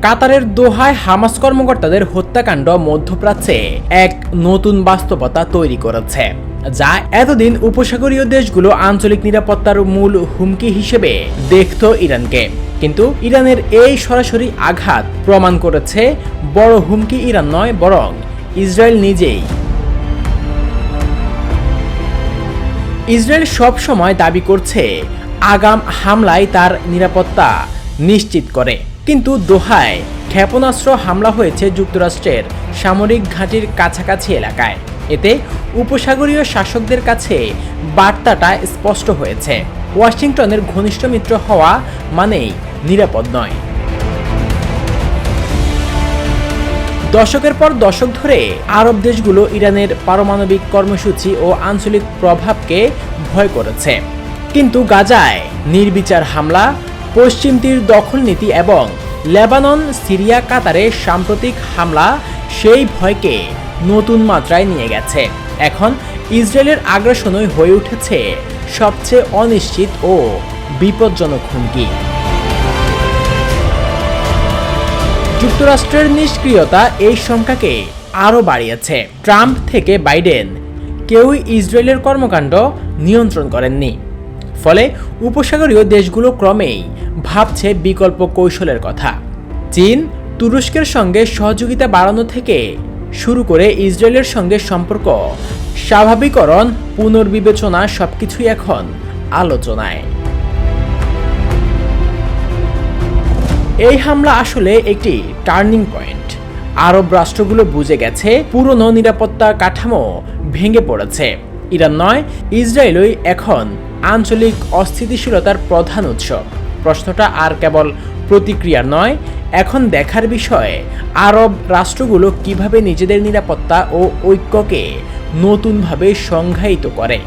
কাতারের দোহায় হামাস কর্মকর্তাদের হত্যাকাণ্ড মধ্যপ্রাচ্যে এক নতুন বাস্তবতা তৈরি করেছে, যা এতদিন উপসাগরীয় দেশগুলো আঞ্চলিক নিরাপত্তার মূল হুমকি হিসেবে দেখত ইরানকে। কিন্তু ইরানের এই সরাসরি আঘাত প্রমাণ করেছে বড় হুমকি ইরান নয়, বরং ইসরায়েল নিজেই। ইসরায়েল সব সময় দাবি করছে আগাম হামলায় তার নিরাপত্তা নিশ্চিত করে, কিন্তু দোহায় ক্ষেপণাস্ত্র হামলা হয়েছে যুক্তরাষ্ট্রের সামরিক ঘাঁটির কাছাকাছি এলাকায়। এতে উপসাগরীয় শাসকদের কাছে বার্তাটা স্পষ্ট হয়েছে, ওয়াশিংটনের ঘনিষ্ঠ মিত্র হওয়া মানেই নিরাপদ নয়। দশকের পর দশক ধরে আরব দেশগুলো ইরানের পারমাণবিক কর্মসূচি ও আঞ্চলিক প্রভাবকে ভয় করেছে, কিন্তু গাজায় নির্বিচার হামলা, পশ্চিম তীর দখল নীতি এবং লেবানন, সিরিয়া, কাতারে সাম্প্রতিক হামলা সেই ভয়কে নতুন মাত্রায় নিয়ে গেছে। এখন ইসরায়েলের আগ্রাসনই হয়ে উঠেছে সবচেয়ে অনিশ্চিত ও বিপজ্জনক হুমকি। যুক্তরাষ্ট্রের নিষ্ক্রিয়তা এই সংখ্যাকে আরও বাড়িয়েছে। ট্রাম্প থেকে বাইডেন কেউই ইসরায়েলের কর্মকাণ্ড নিয়ন্ত্রণ করেননি, ফলে উপসাগরীয় দেশগুলো ক্রমেই ভাবছে বিকল্প কৌশলের কথা। চীন তুরস্কের সঙ্গে সহযোগিতা বাড়ানো থেকে শুরু করে ইসরায়েলের সঙ্গে সম্পর্ক স্বাভাবিকরণ, পুনর্বিবেচনা সবকিছুই এখন আলোচনায়। এই হামলা আসলে একটি টার্নিং পয়েন্ট। আরব রাষ্ট্রগুলো বুঝে গেছে পুরনো নিরাপত্তা কাঠামো ভেঙে পড়েছে। ইরান নয়, ইসরায়েলই এখন আঞ্চলিক অস্থিতিশীলতার প্রধান উৎস। প্রশ্নটা আর কেবল প্রতিক্রিয়ার নয়, এখন দেখার বিষয় আরব রাষ্ট্রগুলো কিভাবে নিজেদের নিরাপত্তা ও ঐক্যকে নতুনভাবে সংজ্ঞায়িত করে।